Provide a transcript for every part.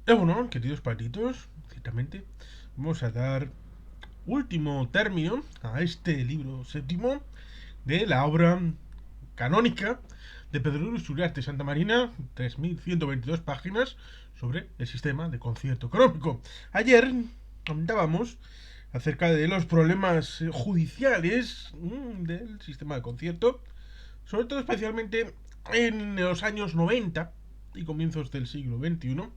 Bueno, queridos patitos, ciertamente vamos a dar último término a este libro séptimo de la obra canónica de Pedro Luis Uriarte Santa Marina, 3122 páginas sobre el sistema de concierto económico. Ayer comentábamos acerca de los problemas judiciales del sistema de concierto, sobre todo especialmente en los años 90 y comienzos del siglo XXI.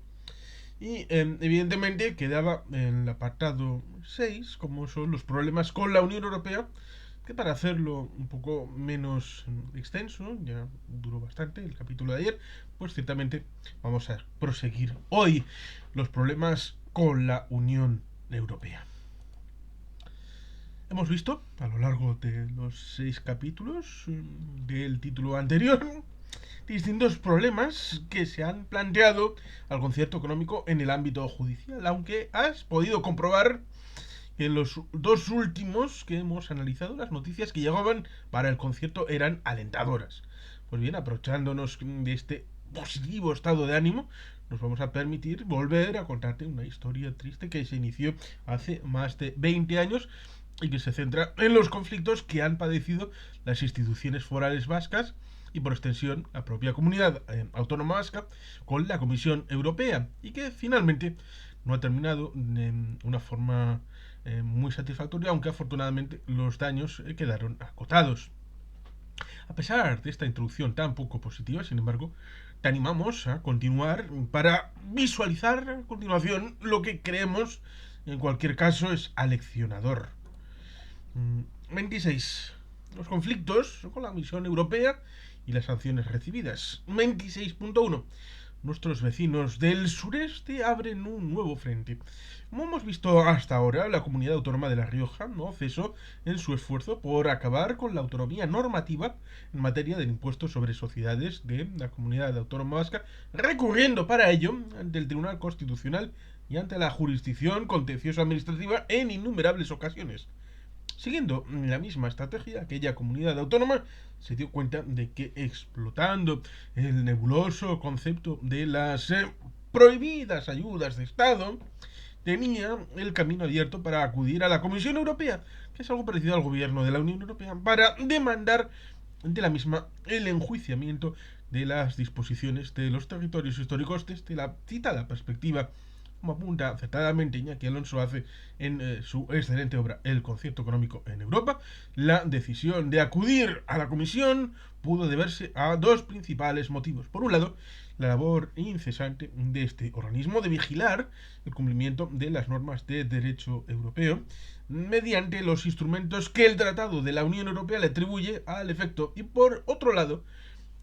Y evidentemente quedaba en el apartado 6 como son los problemas con la Unión Europea, que para hacerlo un poco menos extenso, ya duró bastante el capítulo de ayer, pues ciertamente vamos a proseguir hoy los problemas con la Unión Europea. Hemos visto a lo largo de los 6 capítulos del título anterior distintos problemas que se han planteado al concierto económico en el ámbito judicial, aunque has podido comprobar que en los dos últimos que hemos analizado las noticias que llegaban para el concierto eran alentadoras. Pues bien, aprovechándonos de este positivo estado de ánimo, nos vamos a permitir volver a contarte una historia triste que se inició hace más de 20 años y que se centra en los conflictos que han padecido las instituciones forales vascas y por extensión la propia comunidad autónoma vasca con la Comisión Europea y que finalmente no ha terminado de una forma muy satisfactoria, aunque afortunadamente los daños quedaron acotados. A pesar de esta introducción tan poco positiva, sin embargo, te animamos a continuar para visualizar a continuación lo que creemos en cualquier caso es aleccionador. 26. Los conflictos con la Comisión Europea y las sanciones recibidas. 26.1. Nuestros vecinos del sureste abren un nuevo frente. Como hemos visto hasta ahora, la comunidad autónoma de La Rioja no cesó en su esfuerzo por acabar con la autonomía normativa en materia del impuesto sobre sociedades de la comunidad autónoma vasca, recurriendo para ello ante el Tribunal Constitucional y ante la jurisdicción contencioso administrativa en innumerables ocasiones. Siguiendo la misma estrategia, aquella comunidad autónoma se dio cuenta de que explotando el nebuloso concepto de las prohibidas ayudas de Estado, tenía el camino abierto para acudir a la Comisión Europea, que es algo parecido al gobierno de la Unión Europea, para demandar de la misma el enjuiciamiento de las disposiciones de los territorios históricos desde la citada perspectiva, como apunta acertadamente Iñaki Alonso hace en su excelente obra El concierto económico en Europa. La decisión de acudir a la comisión pudo deberse a dos principales motivos. Por un lado, la labor incesante de este organismo de vigilar el cumplimiento de las normas de derecho europeo mediante los instrumentos que el Tratado de la Unión Europea le atribuye al efecto, y por otro lado,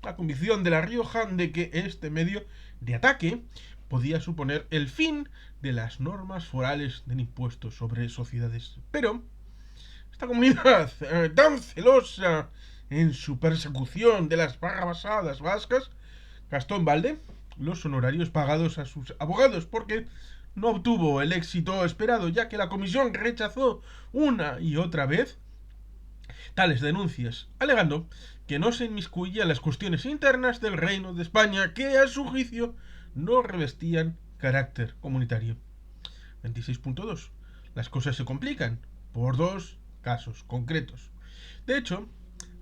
la convicción de La Rioja de que este medio de ataque podía suponer el fin de las normas forales del impuesto sobre sociedades. Pero esta comunidad tan celosa en su persecución de las barrabasadas vascas gastó en balde los honorarios pagados a sus abogados porque no obtuvo el éxito esperado, ya que la comisión rechazó una y otra vez tales denuncias, alegando que no se inmiscuía en las cuestiones internas del Reino de España, que a su juicio no revestían carácter comunitario. 26.2. Las cosas se complican por dos casos concretos. De hecho,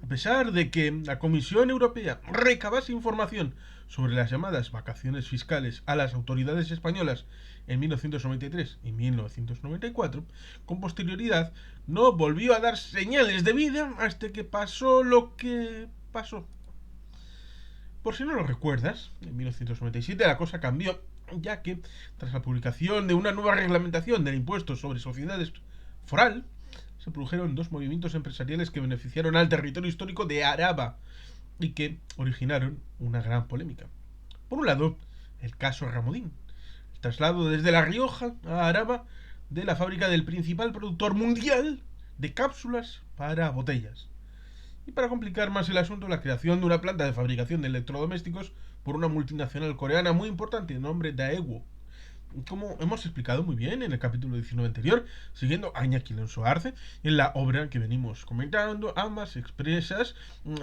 a pesar de que la Comisión Europea recabase información sobre las llamadas vacaciones fiscales a las autoridades españolas en 1993 y 1994, con posterioridad no volvió a dar señales de vida hasta que pasó lo que pasó. Por si no lo recuerdas, en 1997 la cosa cambió, ya que tras la publicación de una nueva reglamentación del impuesto sobre sociedades foral, se produjeron dos movimientos empresariales que beneficiaron al territorio histórico de Araba y que originaron una gran polémica. Por un lado, el caso Ramodín, el traslado desde La Rioja a Araba de la fábrica del principal productor mundial de cápsulas para botellas. Y para complicar más el asunto, la creación de una planta de fabricación de electrodomésticos por una multinacional coreana muy importante de nombre Daewoo. como hemos explicado muy bien en el capítulo 19 anterior, siguiendo a Iñaki Alonso Arce, en la obra que venimos comentando, ambas empresas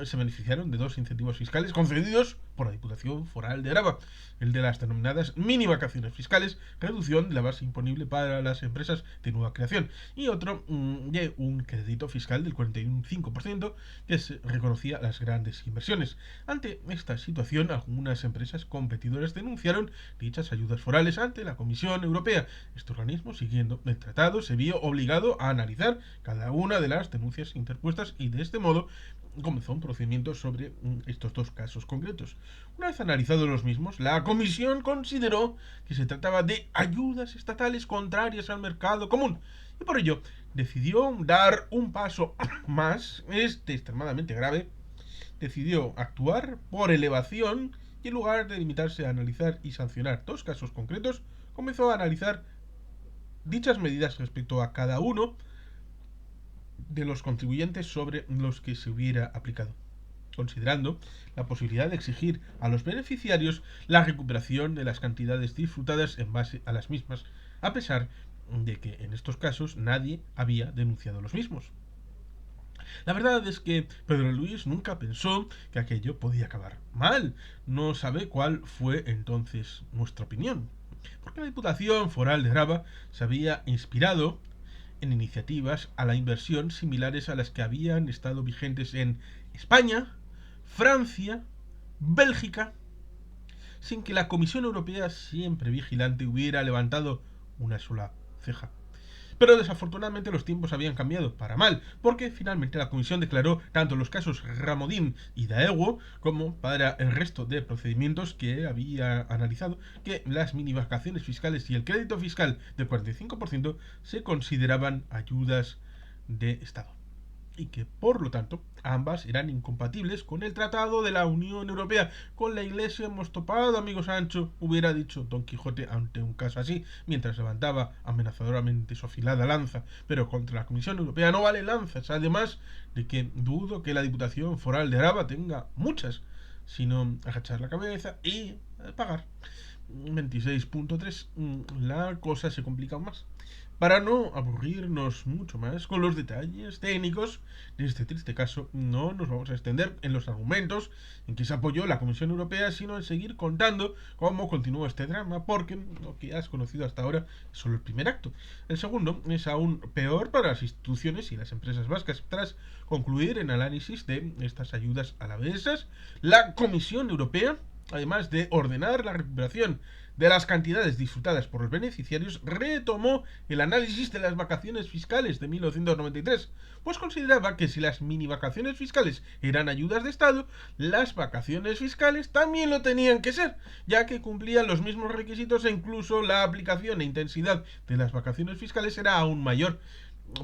se beneficiaron de dos incentivos fiscales concedidos por la Diputación Foral de Araba, el de las denominadas mini vacaciones fiscales, reducción de la base imponible para las empresas de nueva creación, y otro de un crédito fiscal del 45% que se reconocía a las grandes inversiones. Ante esta situación, algunas empresas competidoras denunciaron dichas ayudas forales ante la Comisión Europea. Este organismo, siguiendo el tratado, se vio obligado a analizar cada una de las denuncias interpuestas y de este modo comenzó un procedimiento sobre estos dos casos concretos. Una vez analizados los mismos, la Comisión consideró que se trataba de ayudas estatales contrarias al mercado común y por ello decidió dar un paso más, extremadamente grave, decidió actuar por elevación y en lugar de limitarse a analizar y sancionar dos casos concretos, comenzó a analizar dichas medidas respecto a cada uno de los contribuyentes sobre los que se hubiera aplicado, considerando la posibilidad de exigir a los beneficiarios la recuperación de las cantidades disfrutadas en base a las mismas, a pesar de que en estos casos nadie había denunciado los mismos. La verdad es que Pedro Luis nunca pensó que aquello podía acabar mal. No sabe cuál fue entonces nuestra opinión. Porque la Diputación Foral de Araba se había inspirado en iniciativas a la inversión similares a las que habían estado vigentes en España, Francia, Bélgica, sin que la Comisión Europea, siempre vigilante, hubiera levantado una sola ceja. Pero desafortunadamente los tiempos habían cambiado para mal, porque finalmente la Comisión declaró tanto los casos Ramodín y Daewoo como para el resto de procedimientos que había analizado que las mini vacaciones fiscales y el crédito fiscal del 45% se consideraban ayudas de Estado y que por lo tanto ambas eran incompatibles con el Tratado de la Unión Europea. Con la Iglesia hemos topado, amigo Sancho, hubiera dicho Don Quijote ante un caso así, mientras levantaba amenazadoramente su afilada lanza. Pero contra la Comisión Europea no vale lanzas, además de que dudo que la Diputación Foral de Araba tenga muchas, sino agachar la cabeza y pagar. 26.3, la cosa se complica aún más. Para no aburrirnos mucho más con los detalles técnicos de este triste caso, no nos vamos a extender en los argumentos en que se apoyó la Comisión Europea, sino en seguir contando cómo continuó este drama, porque lo que has conocido hasta ahora es solo el primer acto. El segundo es aún peor para las instituciones y las empresas vascas. Tras concluir el análisis de estas ayudas alavesas, la Comisión Europea, además de ordenar la recuperación de las cantidades disfrutadas por los beneficiarios, retomó el análisis de las vacaciones fiscales de 1993, pues consideraba que si las mini vacaciones fiscales eran ayudas de Estado, las vacaciones fiscales también lo tenían que ser, ya que cumplían los mismos requisitos e incluso la aplicación e intensidad de las vacaciones fiscales era aún mayor.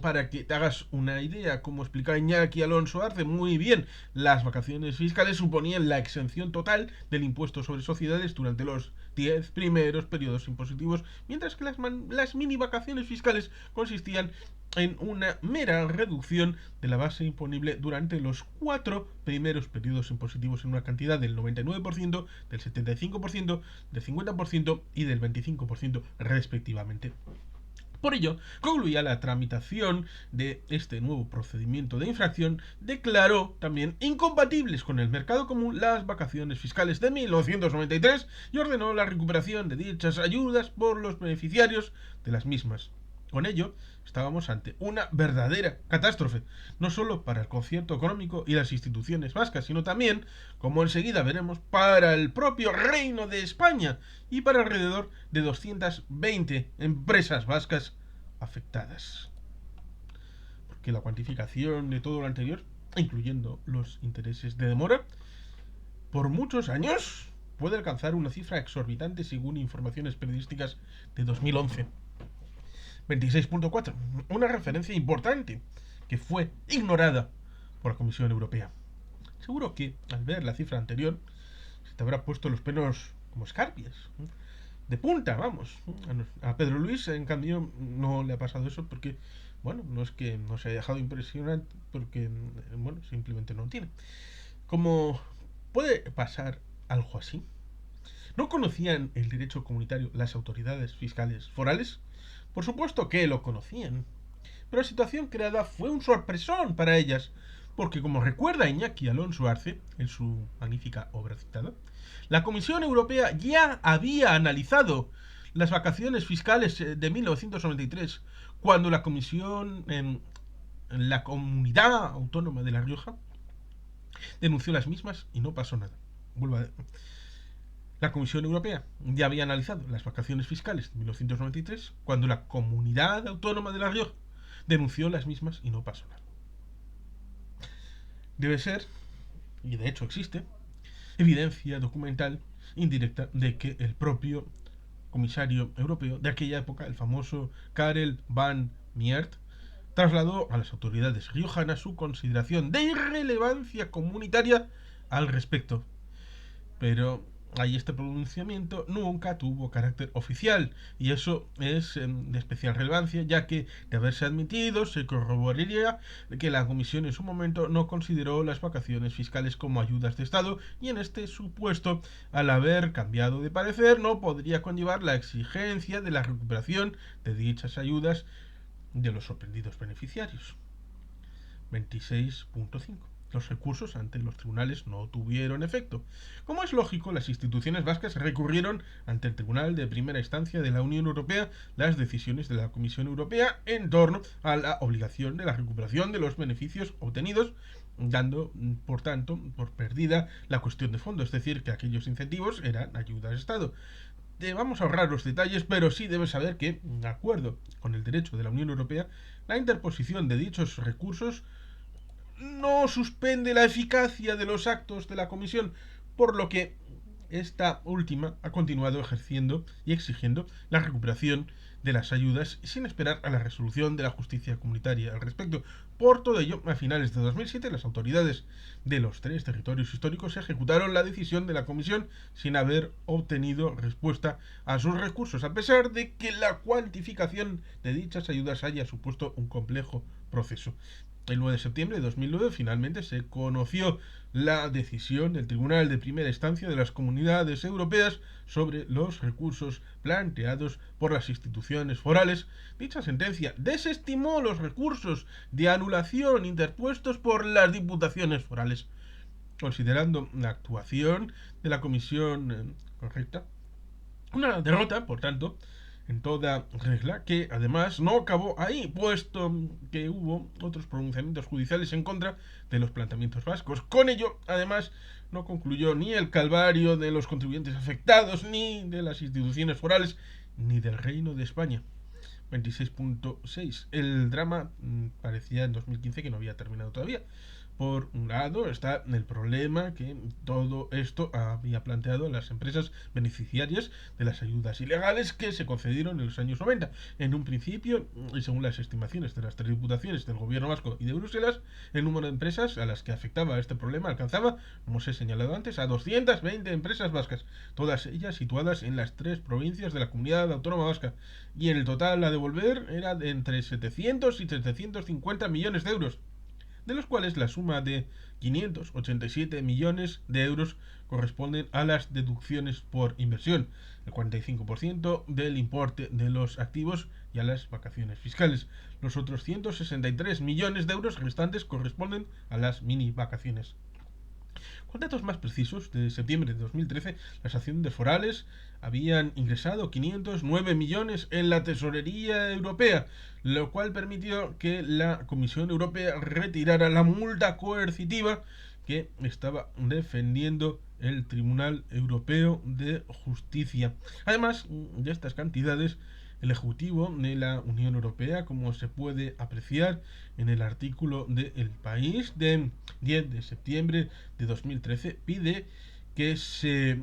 Para que te hagas una idea, como explicaba Iñaki Alonso Arce muy bien, las vacaciones fiscales suponían la exención total del impuesto sobre sociedades durante los 10 primeros periodos impositivos, mientras que las mini vacaciones fiscales consistían en una mera reducción de la base imponible durante los 4 primeros periodos impositivos en una cantidad del 99%, del 75%, del 50% y del 25% respectivamente. Por ello, concluía la tramitación de este nuevo procedimiento de infracción, declaró también incompatibles con el mercado común las vacaciones fiscales de 1993 y ordenó la recuperación de dichas ayudas por los beneficiarios de las mismas. Con ello, estábamos ante una verdadera catástrofe, no solo para el concierto económico y las instituciones vascas, sino también, como enseguida veremos, para el propio Reino de España y para alrededor de 220 empresas vascas afectadas. Porque la cuantificación de todo lo anterior, incluyendo los intereses de demora, por muchos años puede alcanzar una cifra exorbitante según informaciones periodísticas de 2011. 26.4, una referencia importante que fue ignorada por la Comisión Europea. Seguro que al ver la cifra anterior se te habrá puesto los pelos como escarpias, de punta, vamos. A Pedro Luis, en cambio, no le ha pasado eso porque, bueno, no es que no se haya dejado impresionar, porque, bueno, simplemente no tiene. ¿Cómo puede pasar algo así? ¿No conocían el derecho comunitario las autoridades fiscales forales? Por supuesto que lo conocían, pero la situación creada fue un sorpresón para ellas, porque como recuerda Iñaki Alonso Arce en su magnífica obra citada, la Comisión Europea ya había analizado las vacaciones fiscales de 1993, cuando la Comisión, la Comunidad Autónoma de La Rioja, denunció las mismas y no pasó nada. Vuelvo a... La Comisión Europea ya había analizado las vacaciones fiscales de 1993, cuando la Comunidad Autónoma de La Rioja denunció las mismas y no pasó nada. Debe ser, y de hecho existe, evidencia documental indirecta de que el propio comisario europeo de aquella época, el famoso Karel van Miert, trasladó a las autoridades riojanas su consideración de irrelevancia comunitaria al respecto. Pero ahí este pronunciamiento nunca tuvo carácter oficial, y eso es de especial relevancia, ya que de haberse admitido se corroboraría que la Comisión en su momento no consideró las vacaciones fiscales como ayudas de Estado, y en este supuesto, al haber cambiado de parecer, no podría conllevar la exigencia de la recuperación de dichas ayudas de los sorprendidos beneficiarios. 26.5. Los recursos ante los tribunales no tuvieron efecto. Como es lógico, las instituciones vascas recurrieron ante el Tribunal de Primera Instancia de la Unión Europea las decisiones de la Comisión Europea en torno a la obligación de la recuperación de los beneficios obtenidos, dando, por tanto, por perdida la cuestión de fondo, es decir, que aquellos incentivos eran ayudas de Estado. Vamos a ahorrar los detalles, pero sí debes saber que, de acuerdo con el derecho de la Unión Europea, la interposición de dichos recursos no suspende la eficacia de los actos de la Comisión, por lo que esta última ha continuado ejerciendo y exigiendo la recuperación de las ayudas sin esperar a la resolución de la justicia comunitaria al respecto. Por todo ello, a finales de 2007, las autoridades de los 3 territorios históricos ejecutaron la decisión de la Comisión sin haber obtenido respuesta a sus recursos, a pesar de que la cuantificación de dichas ayudas haya supuesto un complejo proceso. El 9 de septiembre de 2009 finalmente se conoció la decisión del Tribunal de Primera Instancia de las Comunidades Europeas sobre los recursos planteados por las instituciones forales. Dicha sentencia desestimó los recursos de anulación interpuestos por las diputaciones forales, considerando la actuación de la Comisión correcta. Una derrota, por tanto, en toda regla, que además no acabó ahí, puesto que hubo otros pronunciamientos judiciales en contra de los planteamientos vascos. Con ello, además, no concluyó ni el calvario de los contribuyentes afectados, ni de las instituciones forales, ni del Reino de España. 26.6. El drama parecía en 2015 que no había terminado todavía. Por un lado está el problema que todo esto había planteado a las empresas beneficiarias de las ayudas ilegales que se concedieron en los años 90. En un principio, y según las estimaciones de las 3 diputaciones del gobierno vasco y de Bruselas, el número de empresas a las que afectaba este problema alcanzaba, como os he señalado antes, a 220 empresas vascas, todas ellas situadas en las 3 provincias de la Comunidad Autónoma Vasca, y en el total a devolver era de entre 700 y 750 millones de euros, de los cuales la suma de 587 millones de euros corresponden a las deducciones por inversión, el 45% del importe de los activos, y a las vacaciones fiscales. Los otros 163 millones de euros restantes corresponden a las mini vacaciones. Con datos más precisos, de septiembre de 2013, las haciendas forales habían ingresado 509 millones en la tesorería europea, lo cual permitió que la Comisión Europea retirara la multa coercitiva que estaba defendiendo el Tribunal Europeo de Justicia. Además de estas cantidades, el Ejecutivo de la Unión Europea, como se puede apreciar en el artículo de El País de 10 de septiembre de 2013, pide que se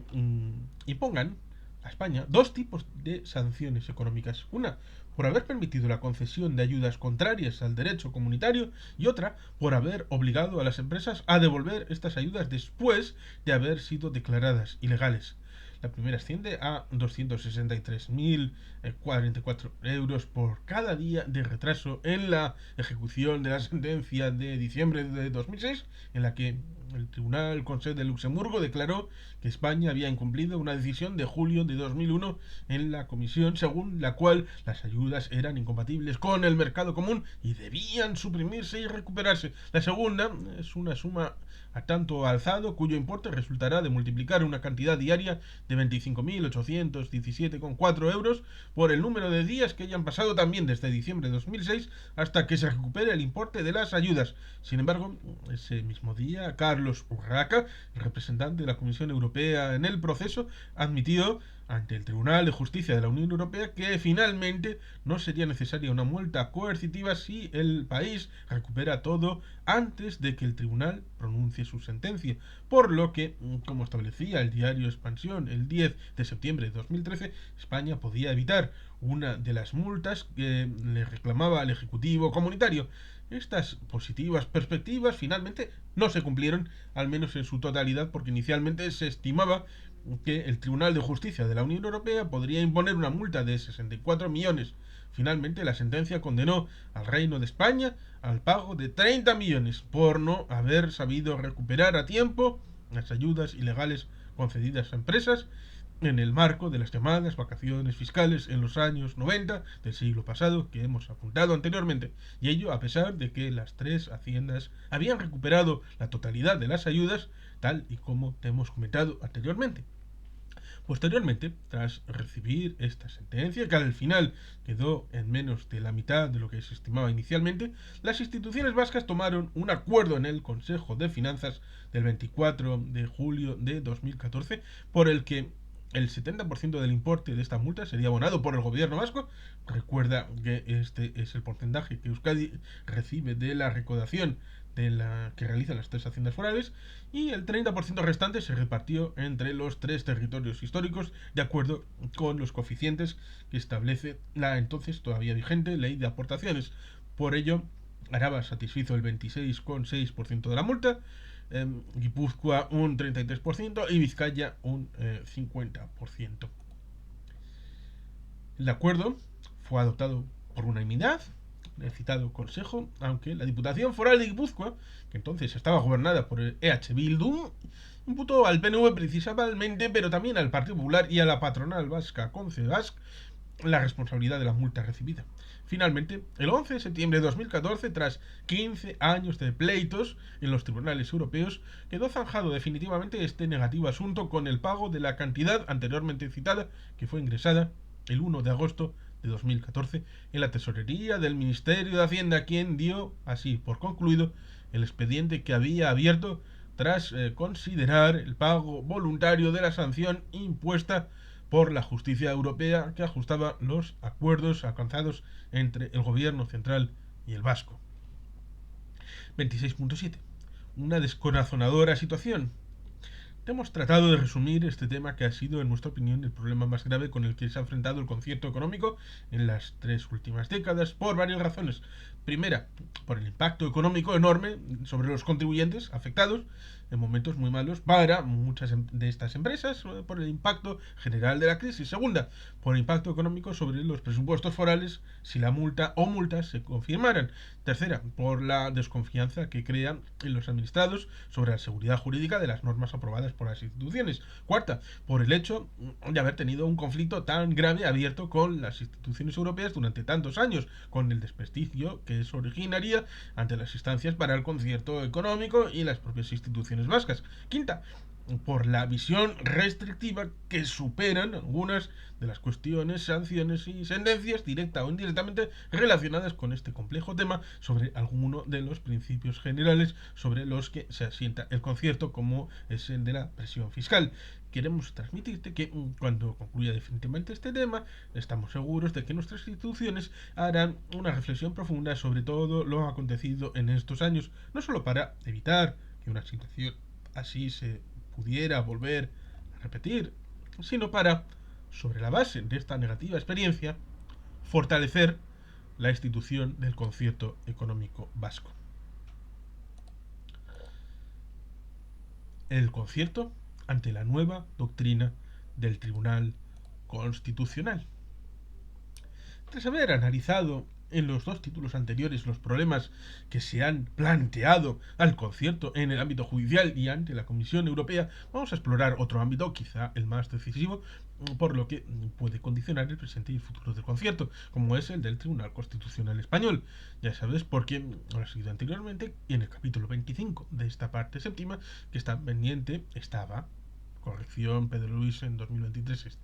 impongan a España 2 tipos de sanciones económicas. Una, por haber permitido la concesión de ayudas contrarias al derecho comunitario, y otra, por haber obligado a las empresas a devolver estas ayudas después de haber sido declaradas ilegales. La primera asciende a 263.044 euros por cada día de retraso en la ejecución de la sentencia de diciembre de 2006, en la que El Tribunal Consejo de Luxemburgo declaró que España había incumplido una decisión de julio de 2001 en la Comisión, según la cual las ayudas eran incompatibles con el mercado común y debían suprimirse y recuperarse. La segunda es una suma a tanto alzado cuyo importe resultará de multiplicar una cantidad diaria de 25.817,4 euros por el número de días que hayan pasado también desde diciembre de 2006 hasta que se recupere el importe de las ayudas. Sin embargo, ese mismo día, Carlos Urraca, el representante de la Comisión Europea en el proceso, admitió ante el Tribunal de Justicia de la Unión Europea que finalmente no sería necesaria una multa coercitiva si el país recupera todo antes de que el tribunal pronuncie su sentencia, por lo que, como establecía el diario Expansión el 10 de septiembre de 2013, España podía evitar una de las multas que le reclamaba al Ejecutivo comunitario. Estas positivas perspectivas finalmente no se cumplieron, al menos en su totalidad, porque inicialmente se estimaba que el Tribunal de Justicia de la Unión Europea podría imponer una multa de 64 millones. Finalmente, la sentencia condenó al Reino de España al pago de 30 millones por no haber sabido recuperar a tiempo las ayudas ilegales concedidas a empresas en el marco de las llamadas vacaciones fiscales en los años 90 del siglo pasado que hemos apuntado anteriormente, y ello a pesar de que las tres haciendas habían recuperado la totalidad de las ayudas, tal y como te hemos comentado anteriormente. Posteriormente, tras recibir esta sentencia, que al final quedó en menos de la mitad de lo que se estimaba inicialmente, las instituciones vascas tomaron un acuerdo en el Consejo de Finanzas del 24 de julio de 2014 por el que el 70% del importe de esta multa sería abonado por el gobierno vasco. Recuerda que este es el porcentaje que Euskadi recibe de la recaudación de la que realizan las tres haciendas forales, y el 30% restante se repartió entre los tres territorios históricos de acuerdo con los coeficientes que establece la entonces todavía vigente Ley de Aportaciones. Por ello, Araba satisfizo el 26,6% de la multa, Guipúzcoa un 33% y Vizcaya un 50%. El acuerdo fue adoptado por unanimidad el citado Consejo, aunque la Diputación Foral de Guipúzcoa, que entonces estaba gobernada por el EH Bildu, imputó al PNV principalmente, pero también al Partido Popular y a la patronal vasca Confebask, la responsabilidad de la multa recibida. Finalmente, el 11 de septiembre de 2014, tras 15 años de pleitos en los tribunales europeos, quedó zanjado definitivamente este negativo asunto con el pago de la cantidad anteriormente citada, que fue ingresada el 1 de agosto de 2014 en la tesorería del Ministerio de Hacienda, quien dio así por concluido el expediente que había abierto tras considerar el pago voluntario de la sanción impuesta por la justicia europea que ajustaba los acuerdos alcanzados entre el gobierno central y el vasco. 26.7. Una descorazonadora situación. Hemos tratado de resumir este tema que ha sido, en nuestra opinión, el problema más grave con el que se ha enfrentado el concierto económico en las tres últimas décadas, por varias razones. Primera, por el impacto económico enorme sobre los contribuyentes afectados en momentos muy malos para muchas de estas empresas, por el impacto general de la crisis. Segunda, por el impacto económico sobre los presupuestos forales si la multa o multas se confirmaran. Tercera, por la desconfianza que crea en los administrados sobre la seguridad jurídica de las normas aprobadas por las instituciones. Cuarta, por el hecho de haber tenido un conflicto tan grave abierto con las instituciones europeas durante tantos años, con el desprestigio que eso originaría ante las instancias para el concierto económico y las propias instituciones vascas. Quinta, por la visión restrictiva que superan algunas de las cuestiones, sanciones y sentencias directa o indirectamente relacionadas con este complejo tema sobre alguno de los principios generales sobre los que se asienta el concierto, como es el de la presión fiscal. Queremos transmitirte que cuando concluya definitivamente este tema, estamos seguros de que nuestras instituciones harán una reflexión profunda sobre todo lo acontecido en estos años, no solo para evitar que una situación así se pudiera volver a repetir, sino para, sobre la base de esta negativa experiencia, fortalecer la institución del concierto económico vasco. El concierto ante la nueva doctrina del Tribunal Constitucional. Tras haber analizado en los dos títulos anteriores los problemas que se han planteado al concierto en el ámbito judicial y ante la Comisión Europea, vamos a explorar otro ámbito, quizá el más decisivo, por lo que puede condicionar el presente y el futuro del concierto, como es el del Tribunal Constitucional Español. Ya sabes, porque lo ha seguido anteriormente y en el capítulo 25 de esta parte séptima, que está pendiente, corrección, Pedro Luis en 2023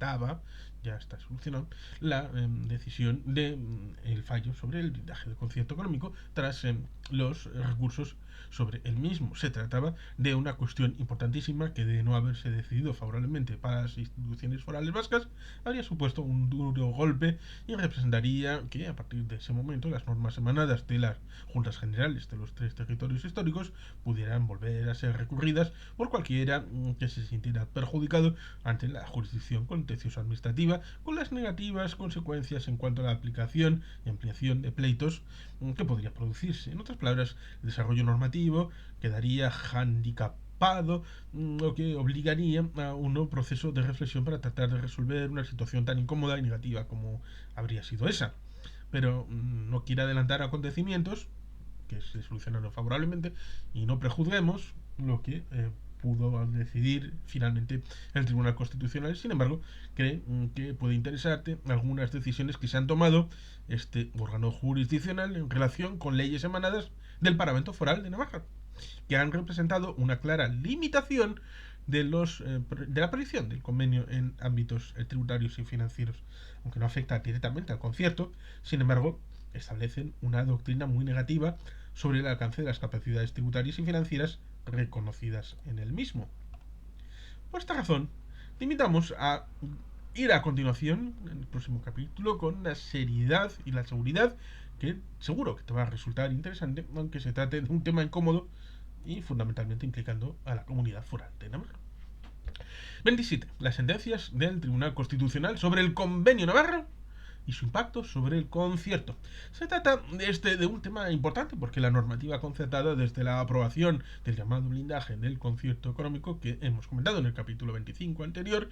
ya está solucionado, la decisión de el fallo sobre el blindaje del concierto económico tras los recursos sobre el mismo. Se trataba de una cuestión importantísima que, de no haberse decidido favorablemente para las instituciones forales vascas, habría supuesto un duro golpe y representaría que a partir de ese momento las normas emanadas de las juntas generales de los tres territorios históricos pudieran volver a ser recurridas por cualquiera que se sintiera perjudicado ante la jurisdicción contencioso administrativa, con las negativas consecuencias en cuanto a la aplicación y ampliación de pleitos que podría producirse. En otras palabras, el desarrollo normativo quedaría handicapado, lo que obligaría a un nuevo proceso de reflexión para tratar de resolver una situación tan incómoda y negativa como habría sido esa. Pero no quiere adelantar acontecimientos que se solucionaron favorablemente y no prejuzguemos lo que pudo decidir finalmente el Tribunal Constitucional. Sin embargo, cree que puede interesarte algunas decisiones que se han tomado este órgano jurisdiccional en relación con leyes emanadas del Parlamento Foral de Navarra, que han representado una clara limitación de la prohibición del convenio en ámbitos tributarios y financieros, aunque no afecta directamente al concierto. Sin embargo, establecen una doctrina muy negativa sobre el alcance de las capacidades tributarias y financieras reconocidas en el mismo. Por esta razón, te invitamos a ir a continuación, en el próximo capítulo, con la seriedad y la seguridad que seguro que te va a resultar interesante, aunque se trate de un tema incómodo y fundamentalmente implicando a la comunidad foral de Navarra. 27. Las sentencias del Tribunal Constitucional sobre el Convenio Navarro y su impacto sobre el concierto. Se trata de un tema importante porque la normativa concertada desde la aprobación del llamado blindaje del concierto económico que hemos comentado en el capítulo 25 anterior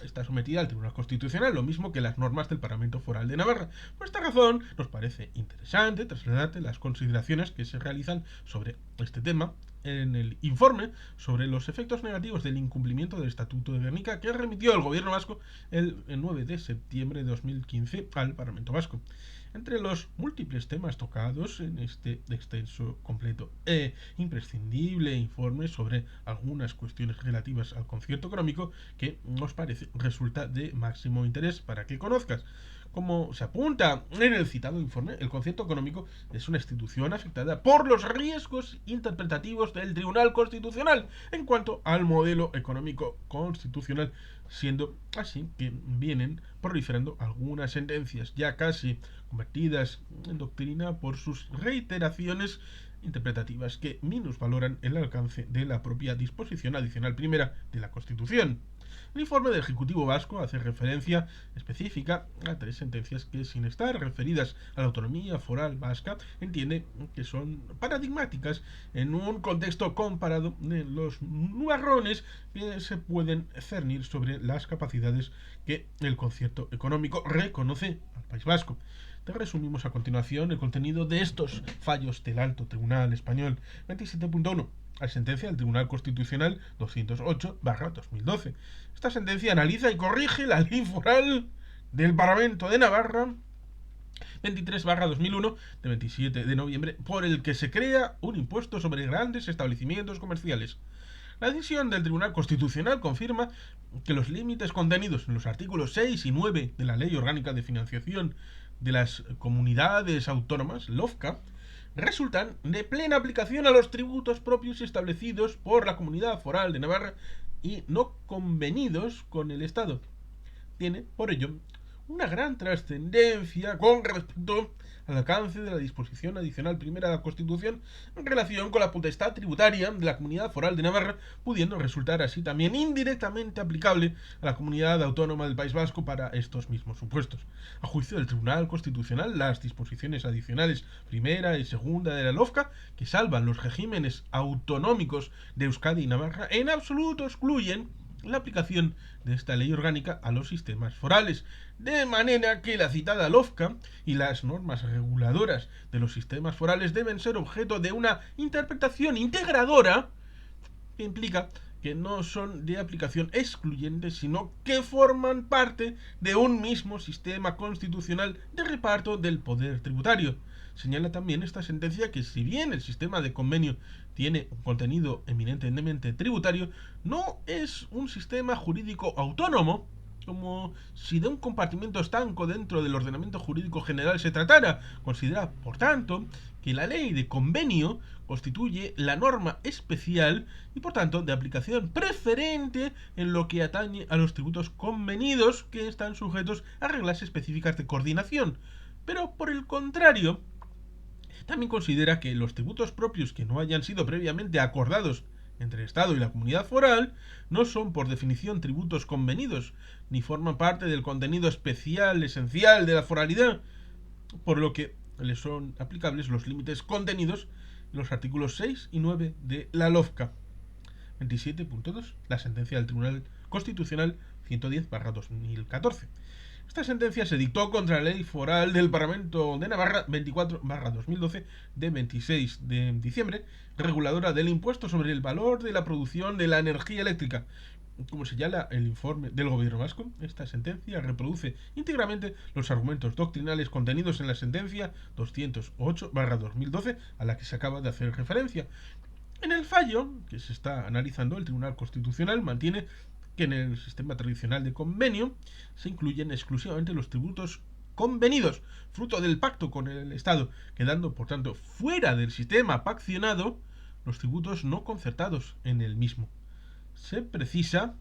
está sometida al Tribunal Constitucional, lo mismo que las normas del Parlamento Foral de Navarra. Por esta razón nos parece interesante trasladarte las consideraciones que se realizan sobre este tema en el informe sobre los efectos negativos del incumplimiento del Estatuto de Gernika que remitió el Gobierno vasco el 9 de septiembre de 2015 al Parlamento Vasco. Entre los múltiples temas tocados en este extenso, completo e imprescindible informe sobre algunas cuestiones relativas al concierto económico que nos parece resulta de máximo interés para que conozcas. Como se apunta en el citado informe, el concierto económico es una institución afectada por los riesgos interpretativos del Tribunal Constitucional en cuanto al modelo económico constitucional, siendo así que vienen proliferando algunas sentencias ya casi convertidas en doctrina por sus reiteraciones interpretativas que minusvaloran el alcance de la propia disposición adicional primera de la Constitución. El informe del Ejecutivo Vasco hace referencia específica a tres sentencias que, sin estar referidas a la autonomía foral vasca, entiende que son paradigmáticas en un contexto comparado de los nubarrones que se pueden cernir sobre las capacidades que el concierto económico reconoce al País Vasco. Te resumimos a continuación el contenido de estos fallos del Alto Tribunal Español. 27.1. La sentencia del Tribunal Constitucional 208/2012. Esta sentencia analiza y corrige la ley foral del Parlamento de Navarra 23/2001 de 27 de noviembre, por el que se crea un impuesto sobre grandes establecimientos comerciales. La decisión del Tribunal Constitucional confirma que los límites contenidos en los artículos 6 y 9 de la Ley Orgánica de Financiación de las Comunidades Autónomas, LOFCA, resultan de plena aplicación a los tributos propios establecidos por la Comunidad Foral de Navarra y no convenidos con el Estado. Tiene, por ello, una gran trascendencia con respecto al alcance de la disposición adicional primera de la Constitución en relación con la potestad tributaria de la Comunidad Foral de Navarra, pudiendo resultar así también indirectamente aplicable a la Comunidad Autónoma del País Vasco para estos mismos supuestos. A juicio del Tribunal Constitucional, las disposiciones adicionales primera y segunda de la LOFCA, que salvan los regímenes autonómicos de Euskadi y Navarra, en absoluto excluyen la aplicación de esta ley orgánica a los sistemas forales, de manera que la citada LOFCA y las normas reguladoras de los sistemas forales deben ser objeto de una interpretación integradora que implica que no son de aplicación excluyente, sino que forman parte de un mismo sistema constitucional de reparto del poder tributario. Señala también esta sentencia que si bien el sistema de convenio tiene un contenido eminentemente tributario, no es un sistema jurídico autónomo, como si de un compartimento estanco dentro del ordenamiento jurídico general se tratara. Considera, por tanto, que la ley de convenio constituye la norma especial y, por tanto, de aplicación preferente en lo que atañe a los tributos convenidos que están sujetos a reglas específicas de coordinación. Pero, por el contrario, también considera que los tributos propios que no hayan sido previamente acordados entre el Estado y la comunidad foral no son por definición tributos convenidos, ni forman parte del contenido especial, esencial de la foralidad, por lo que les son aplicables los límites contenidos en los artículos 6 y 9 de la LOFCA. 27.2. La sentencia del Tribunal Constitucional 110/2014. Esta sentencia se dictó contra la Ley Foral del Parlamento de Navarra 24/2012 de 26 de diciembre, reguladora del impuesto sobre el valor de la producción de la energía eléctrica. Como señala el informe del Gobierno vasco, esta sentencia reproduce íntegramente los argumentos doctrinales contenidos en la sentencia 208/2012 a la que se acaba de hacer referencia. En el fallo que se está analizando, el Tribunal Constitucional mantiene que en el sistema tradicional de convenio se incluyen exclusivamente los tributos convenidos, fruto del pacto con el Estado, quedando por tanto fuera del sistema paccionado los tributos no concertados en el mismo. Se precisa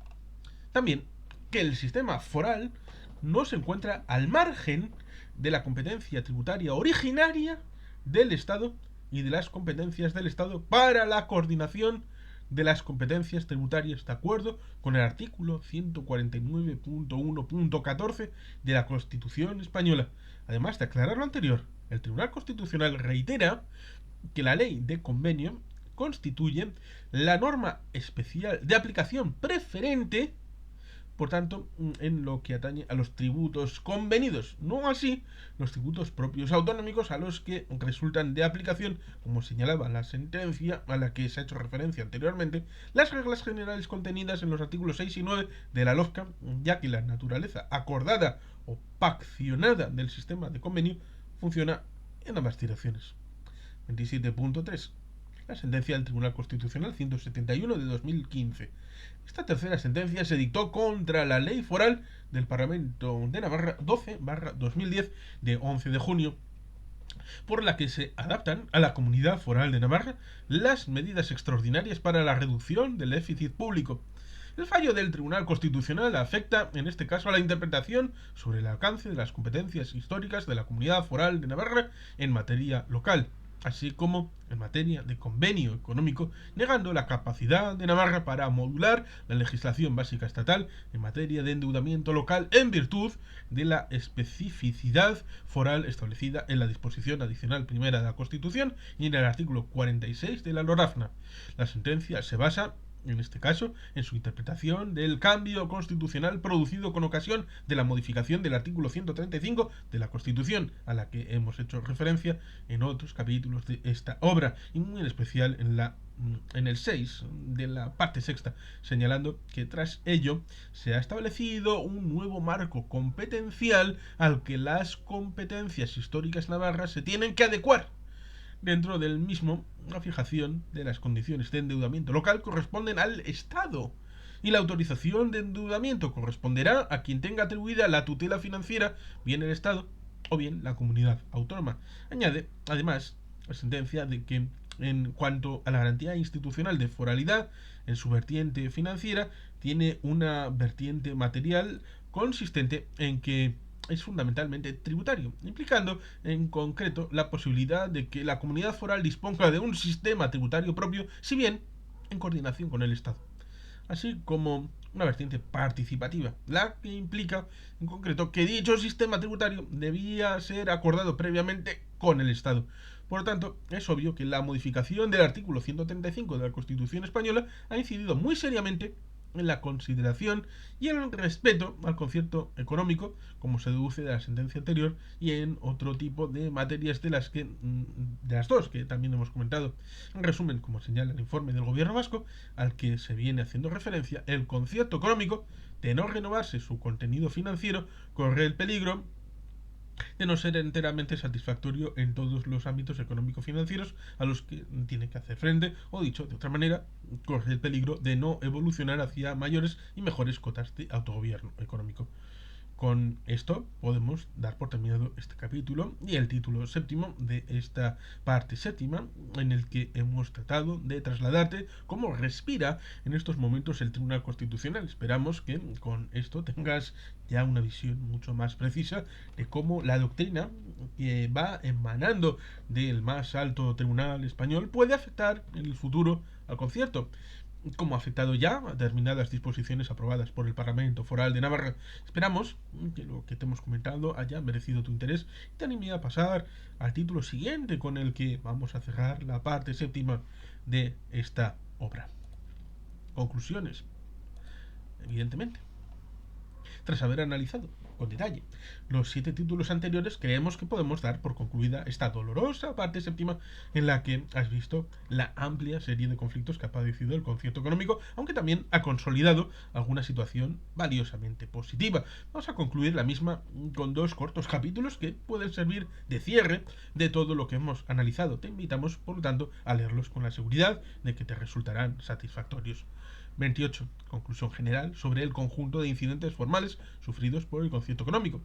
también que el sistema foral no se encuentra al margen de la competencia tributaria originaria del Estado y de las competencias del Estado para la coordinación de las competencias tributarias, de acuerdo con el artículo 149.1.14 de la Constitución española. Además de aclarar lo anterior, el Tribunal Constitucional reitera que la ley de convenio constituye la norma especial de aplicación preferente, por tanto, en lo que atañe a los tributos convenidos, no así los tributos propios autonómicos a los que resultan de aplicación, como señalaba la sentencia a la que se ha hecho referencia anteriormente, las reglas generales contenidas en los artículos 6 y 9 de la LOFCA, ya que la naturaleza acordada o paccionada del sistema de convenio funciona en ambas direcciones. 27.3. La sentencia del Tribunal Constitucional 171 de 2015. Esta tercera sentencia se dictó contra la Ley Foral del Parlamento de Navarra 12/2010 de 11 de junio, por la que se adaptan a la Comunidad Foral de Navarra las medidas extraordinarias para la reducción del déficit público. El fallo del Tribunal Constitucional afecta, en este caso, a la interpretación sobre el alcance de las competencias históricas de la Comunidad Foral de Navarra en materia local, así como en materia de convenio económico, negando la capacidad de Navarra para modular la legislación básica estatal en materia de endeudamiento local en virtud de la especificidad foral establecida en la disposición adicional primera de la Constitución y en el artículo 46 de la LORAFNA. La sentencia se basa, en este caso, en su interpretación del cambio constitucional producido con ocasión de la modificación del artículo 135 de la Constitución, a la que hemos hecho referencia en otros capítulos de esta obra, y muy en especial en el 6 de la parte sexta, señalando que tras ello se ha establecido un nuevo marco competencial al que las competencias históricas navarras se tienen que adecuar. Dentro del mismo, la fijación de las condiciones de endeudamiento local corresponden al Estado y la autorización de endeudamiento corresponderá a quien tenga atribuida la tutela financiera, bien el Estado o bien la comunidad autónoma. Añade, además, la sentencia de que en cuanto a la garantía institucional de foralidad, en su vertiente financiera, tiene una vertiente material consistente en que es fundamentalmente tributario, implicando en concreto la posibilidad de que la comunidad foral disponga de un sistema tributario propio, si bien en coordinación con el Estado, así como una vertiente participativa, la que implica en concreto que dicho sistema tributario debía ser acordado previamente con el Estado. Por lo tanto, es obvio que la modificación del artículo 135 de la Constitución española ha incidido muy seriamente en la consideración y el respeto al concierto económico, como se deduce de la sentencia anterior, y en otro tipo de materias de las dos que también hemos comentado. En resumen, como señala el informe del gobierno vasco, al que se viene haciendo referencia, el concierto económico, de no renovarse su contenido financiero, corre el peligro de no ser enteramente satisfactorio en todos los ámbitos económico-financieros a los que tiene que hacer frente, o dicho de otra manera, corre el peligro de no evolucionar hacia mayores y mejores cotas de autogobierno económico. Con esto podemos dar por terminado este capítulo y el título séptimo de esta parte séptima, en el que hemos tratado de trasladarte cómo respira en estos momentos el Tribunal Constitucional. Esperamos que con esto tengas ya una visión mucho más precisa de cómo la doctrina que va emanando del más alto tribunal español puede afectar en el futuro al concierto, como ha afectado ya a determinadas disposiciones aprobadas por el Parlamento Foral de Navarra. Esperamos que lo que te hemos comentado haya merecido tu interés y te anime a pasar al título siguiente, con el que vamos a cerrar la parte séptima de esta obra. Conclusiones. Evidentemente, tras haber analizado con detalle los 7 títulos anteriores, creemos que podemos dar por concluida esta dolorosa parte séptima, en la que has visto la amplia serie de conflictos que ha padecido el concierto económico, aunque también ha consolidado alguna situación valiosamente positiva. Vamos a concluir la misma con 2 cortos capítulos que pueden servir de cierre de todo lo que hemos analizado. Te invitamos, por lo tanto, a leerlos con la seguridad de que te resultarán satisfactorios. 28. Conclusión general sobre el conjunto de incidentes formales sufridos por el concierto económico.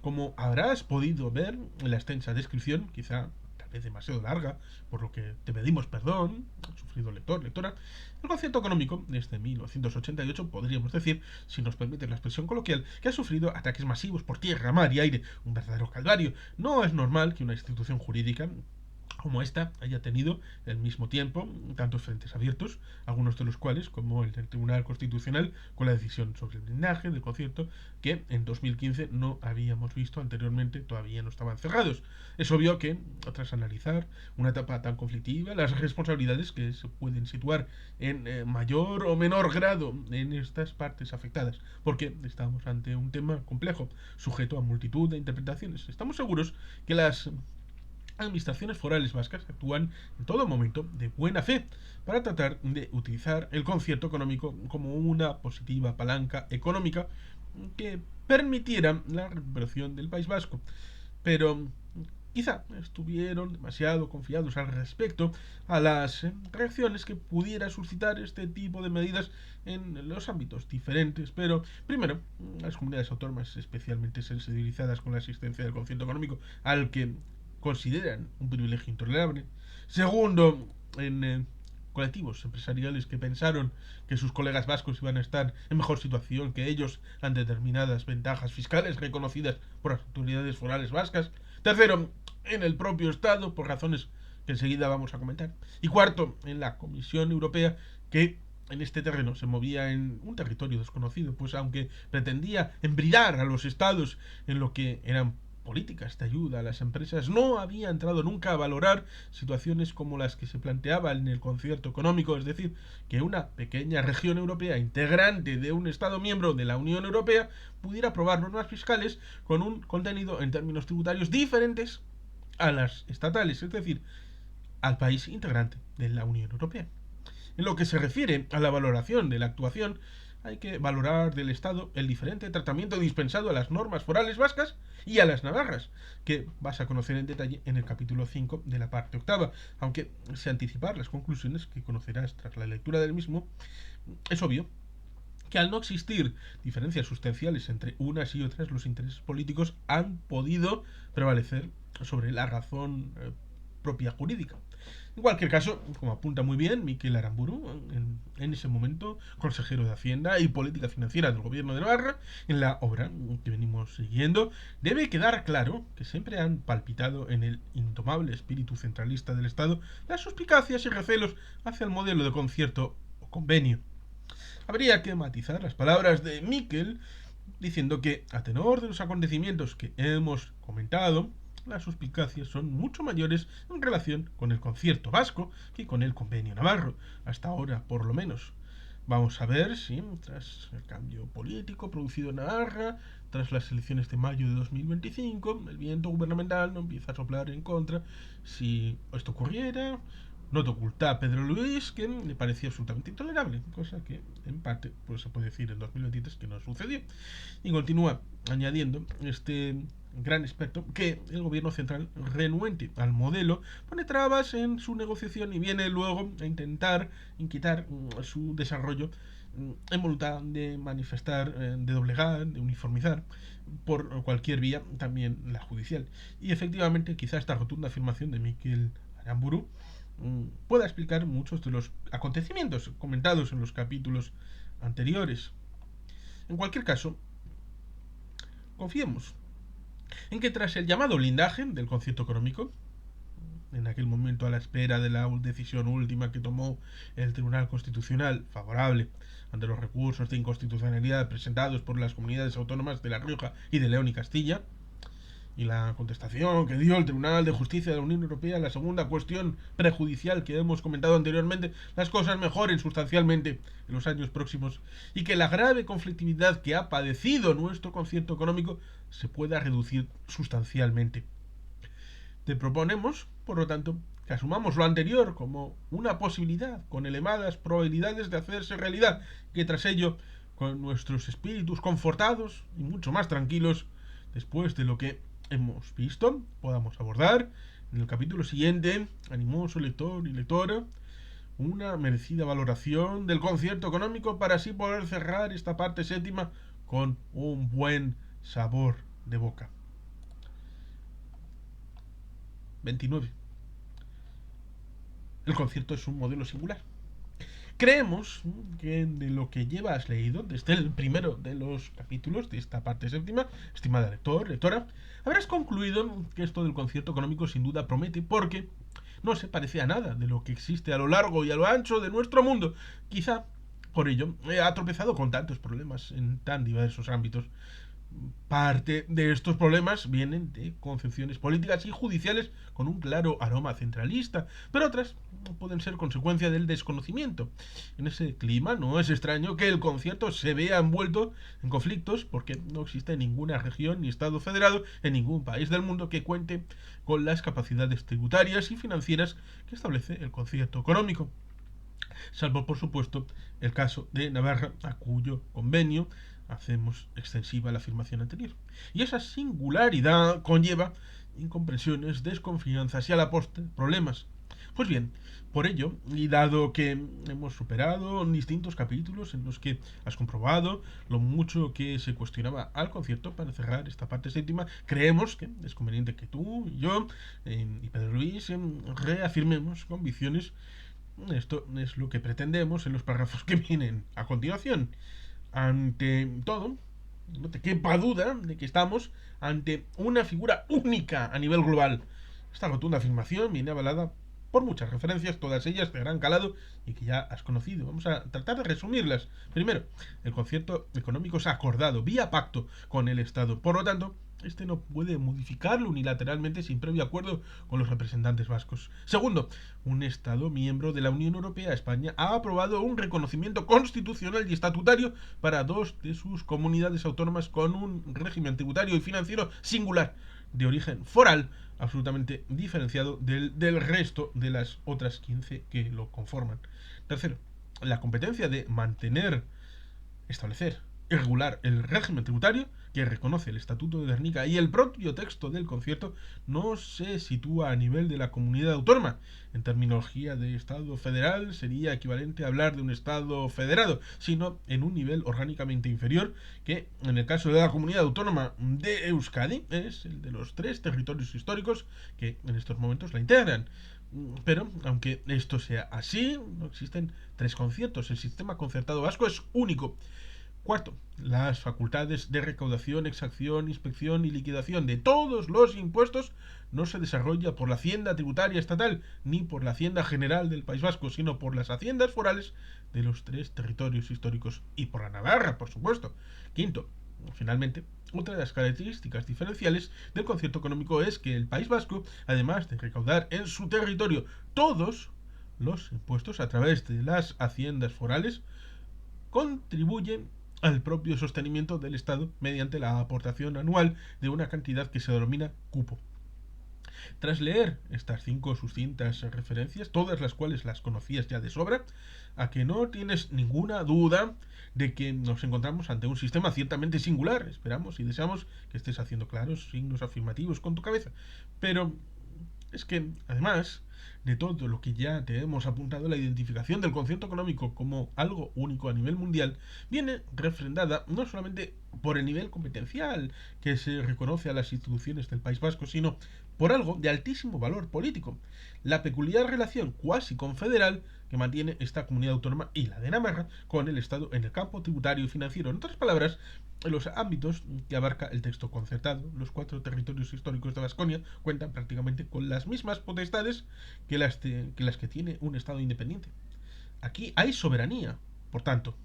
Como habrás podido ver en la extensa descripción, quizá tal vez demasiado larga, por lo que te pedimos perdón, sufrido lector, lectora, el concierto económico desde 1988, podríamos decir, si nos permite la expresión coloquial, que ha sufrido ataques masivos por tierra, mar y aire, un verdadero calvario. No es normal que una institución jurídica como esta haya tenido al mismo tiempo tantos frentes abiertos, algunos de los cuales, como el del Tribunal Constitucional, con la decisión sobre el blindaje del concierto, que en 2015 no habíamos visto anteriormente, todavía no estaban cerrados. Es obvio que, tras analizar una etapa tan conflictiva, las responsabilidades que se pueden situar en mayor o menor grado en estas partes afectadas, porque estamos ante un tema complejo, sujeto a multitud de interpretaciones. Estamos seguros que las administraciones forales vascas actúan en todo momento de buena fe para tratar de utilizar el concierto económico como una positiva palanca económica que permitiera la recuperación del País Vasco. Pero quizá estuvieron demasiado confiados al respecto a las reacciones que pudiera suscitar este tipo de medidas en los ámbitos diferentes. Pero primero, las comunidades autónomas especialmente sensibilizadas con la existencia del concierto económico, al que consideran un privilegio intolerable. Segundo, en colectivos empresariales que pensaron que sus colegas vascos iban a estar en mejor situación que ellos ante determinadas ventajas fiscales reconocidas por las autoridades forales vascas. Tercero, en el propio Estado, por razones que enseguida vamos a comentar. Y cuarto, en la Comisión Europea, que en este terreno se movía en un territorio desconocido, pues aunque pretendía embridar a los estados en lo que eran políticas de ayuda a las empresas, no había entrado nunca a valorar situaciones como las que se planteaban en el concierto económico, es decir, que una pequeña región europea integrante de un Estado miembro de la Unión Europea pudiera aprobar normas fiscales con un contenido en términos tributarios diferentes a las estatales, es decir, al país integrante de la Unión Europea. En lo que se refiere a la valoración de la actuación, hay que valorar del Estado el diferente tratamiento dispensado a las normas forales vascas y a las navarras, que vas a conocer en detalle en el capítulo 5 de la parte octava, aunque sé anticipar las conclusiones que conocerás tras la lectura del mismo. Es obvio que al no existir diferencias sustanciales entre unas y otras, los intereses políticos han podido prevalecer sobre la razón propia jurídica. En cualquier caso, como apunta muy bien Miquel Aramburu, en ese momento consejero de Hacienda y Política Financiera del Gobierno de Navarra, en la obra que venimos siguiendo, debe quedar claro que siempre han palpitado en el indomable espíritu centralista del Estado las suspicacias y recelos hacia el modelo de concierto o convenio. Habría que matizar las palabras de Miquel diciendo que, a tenor de los acontecimientos que hemos comentado, las suspicacias son mucho mayores en relación con el concierto vasco que con el convenio navarro, hasta ahora por lo menos. Vamos a ver si, tras el cambio político producido en Navarra, tras las elecciones de mayo de 2025, el viento gubernamental no empieza a soplar en contra. Si esto ocurriera, no te oculta a Pedro Luis que le parecía absolutamente intolerable, cosa que en parte pues, se puede decir en 2023 que no sucedió. Y continúa añadiendo este gran experto que el gobierno central, renuente al modelo, pone trabas en su negociación y viene luego a intentar inquietar su desarrollo en voluntad de manifestar, de doblegar, de uniformizar por cualquier vía, también la judicial. Y efectivamente, quizá esta rotunda afirmación de Mikel Aramburu pueda explicar muchos de los acontecimientos comentados en los capítulos anteriores. En cualquier caso, confiemos en que tras el llamado blindaje del concierto económico, en aquel momento a la espera de la decisión última que tomó el Tribunal Constitucional favorable ante los recursos de inconstitucionalidad presentados por las comunidades autónomas de La Rioja y de León y Castilla, y la contestación que dio el Tribunal de Justicia de la Unión Europea a la segunda cuestión prejudicial que hemos comentado anteriormente, las cosas mejoren sustancialmente en los años próximos y que la grave conflictividad que ha padecido nuestro concierto económico se pueda reducir sustancialmente. Te proponemos, por lo tanto, que asumamos lo anterior como una posibilidad con elevadas probabilidades de hacerse realidad, que tras ello, con nuestros espíritus confortados y mucho más tranquilos, después de lo que hemos visto, podamos abordar en el capítulo siguiente, animoso lector y lectora, una merecida valoración del concierto económico para así poder cerrar esta parte séptima con un buen sabor de boca. 29. El concierto es un modelo singular. Creemos que de lo que llevas leído desde el primero de los capítulos de esta parte séptima, estimada lector, lectora, habrás concluido que esto del concierto económico sin duda promete porque no se parece a nada de lo que existe a lo largo y a lo ancho de nuestro mundo. Quizá por ello ha tropezado con tantos problemas en tan diversos ámbitos. Parte de estos problemas vienen de concepciones políticas y judiciales con un claro aroma centralista, pero otras pueden ser consecuencia del desconocimiento. En ese clima no es extraño que el concierto se vea envuelto en conflictos porque no existe ninguna región ni estado federado en ningún país del mundo que cuente con las capacidades tributarias y financieras que establece el concierto económico. Salvo, por supuesto, el caso de Navarra, a cuyo convenio hacemos extensiva la afirmación anterior. Y esa singularidad conlleva incomprensiones, desconfianzas y a la postre problemas. Pues bien, por ello, y dado que hemos superado distintos capítulos en los que has comprobado lo mucho que se cuestionaba al concierto, para cerrar esta parte séptima, creemos que es conveniente que tú y yo y Pedro Luis reafirmemos convicciones. Esto es lo que pretendemos en los párrafos que vienen a continuación. Ante todo, no te quepa duda de que estamos ante una figura única a nivel global. Esta rotunda afirmación viene avalada por muchas referencias, todas ellas de gran calado y que ya has conocido. Vamos a tratar de resumirlas. Primero, el concierto económico es acordado vía pacto con el Estado. Por lo tanto, este no puede modificarlo unilateralmente sin previo acuerdo con los representantes vascos. Segundo, un Estado miembro de la Unión Europea, España, ha aprobado un reconocimiento constitucional y estatutario para dos de sus comunidades autónomas con un régimen tributario y financiero singular, de origen foral, absolutamente diferenciado del resto de las otras 15 que lo conforman. Tercero, la competencia de mantener, establecer y regular el régimen tributario que reconoce el Estatuto de Gernika y el propio texto del concierto no se sitúa a nivel de la comunidad autónoma. En terminología de Estado federal sería equivalente a hablar de un Estado federado, sino en un nivel orgánicamente inferior que, en el caso de la comunidad autónoma de Euskadi, es el de los 3 territorios históricos que en estos momentos la integran. Pero, aunque esto sea así, no existen 3 conciertos. El sistema concertado vasco es único. Cuarto, las facultades de recaudación, exacción, inspección y liquidación de todos los impuestos no se desarrolla por la Hacienda Tributaria Estatal ni por la Hacienda General del País Vasco, sino por las haciendas forales de los 3 territorios históricos y por la Navarra, por supuesto. Quinto, finalmente, otra de las características diferenciales del concierto económico es que el País Vasco, además de recaudar en su territorio todos los impuestos a través de las haciendas forales, contribuye al propio sostenimiento del Estado mediante la aportación anual de una cantidad que se denomina cupo. Tras leer estas 5 sucintas referencias, todas las cuales las conocías ya de sobra, a que no tienes ninguna duda de que nos encontramos ante un sistema ciertamente singular. Esperamos y deseamos que estés haciendo claros signos afirmativos con tu cabeza. Pero es que, además de todo lo que ya te hemos apuntado, la identificación del concierto económico como algo único a nivel mundial viene refrendada no solamente por el nivel competencial que se reconoce a las instituciones del País Vasco, sino por algo de altísimo valor político: la peculiar relación cuasi confederal que mantiene esta comunidad autónoma y la de Navarra con el Estado en el campo tributario y financiero. En otras palabras, en los ámbitos que abarca el texto concertado, los 4 territorios históricos de Baskonia cuentan prácticamente con las mismas potestades que las que tiene un Estado independiente. Aquí hay soberanía, por tanto.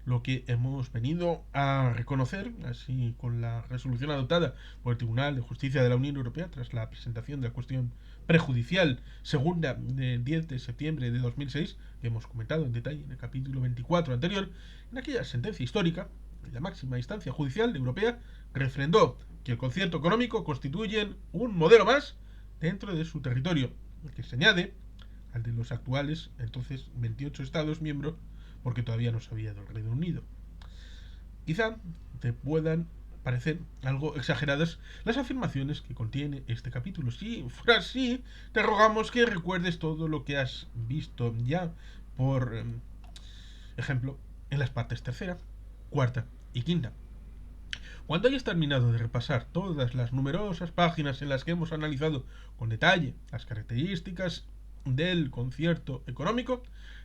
Lo que hemos venido a reconocer, así con la resolución adoptada por el Tribunal de Justicia de la Unión Europea tras la presentación de la cuestión prejudicial segunda del 10 de septiembre de 2006, que hemos comentado en detalle en el capítulo 24 anterior, en aquella sentencia histórica, la máxima instancia judicial europea refrendó que el concierto económico constituye un modelo más dentro de su territorio, que se añade al de los actuales, entonces 28 Estados miembros, porque todavía no se había del Reino Unido. Quizá te puedan parecer algo exageradas las afirmaciones que contiene este capítulo. Si fuera así, te rogamos que recuerdes todo lo que has visto ya, por ejemplo, en las partes tercera, cuarta y quinta. Cuando hayas terminado de repasar todas las numerosas páginas en las que hemos analizado con detalle las características del concierto económico,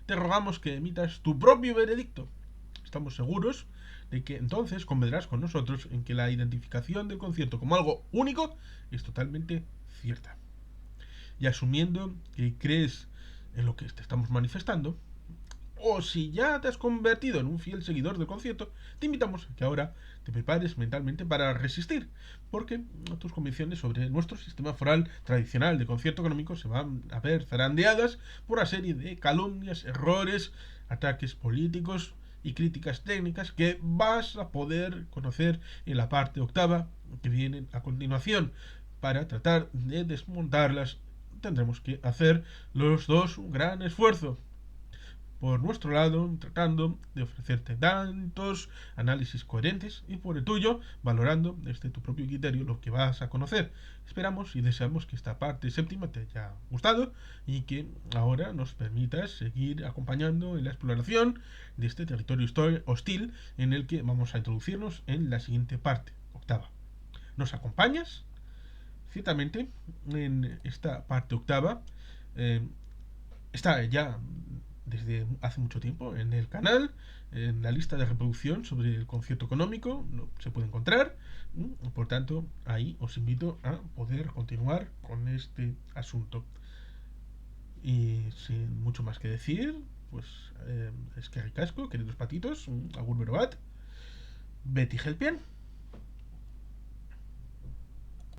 te rogamos que emitas tu propio veredicto. Estamos seguros de que entonces convendrás con nosotros en que la identificación del concierto como algo único es totalmente cierta. Y asumiendo que crees en lo que te estamos manifestando, o si ya te has convertido en un fiel seguidor del concierto, te invitamos a que ahora te prepares mentalmente para resistir, porque tus convicciones sobre nuestro sistema foral tradicional de concierto económico se van a ver zarandeadas por una serie de calumnias, errores, ataques políticos y críticas técnicas que vas a poder conocer en la parte octava que vienen a continuación. Para tratar de desmontarlas tendremos que hacer los dos un gran esfuerzo. Por nuestro lado, tratando de ofrecerte tantos análisis coherentes, y por el tuyo, valorando desde tu propio criterio lo que vas a conocer. Esperamos y deseamos que esta parte séptima te haya gustado y que ahora nos permitas seguir acompañando en la exploración de este territorio hostil en el que vamos a introducirnos en la siguiente parte, octava. ¿Nos acompañas? Ciertamente, en esta parte octava está ya desde hace mucho tiempo en el canal, en la lista de reproducción sobre el concierto económico, se puede encontrar. Por tanto, ahí os invito a poder continuar con este asunto. Y sin mucho más que decir, pues es que ricasco, queridos patitos, agur berobat, Betty Helpien.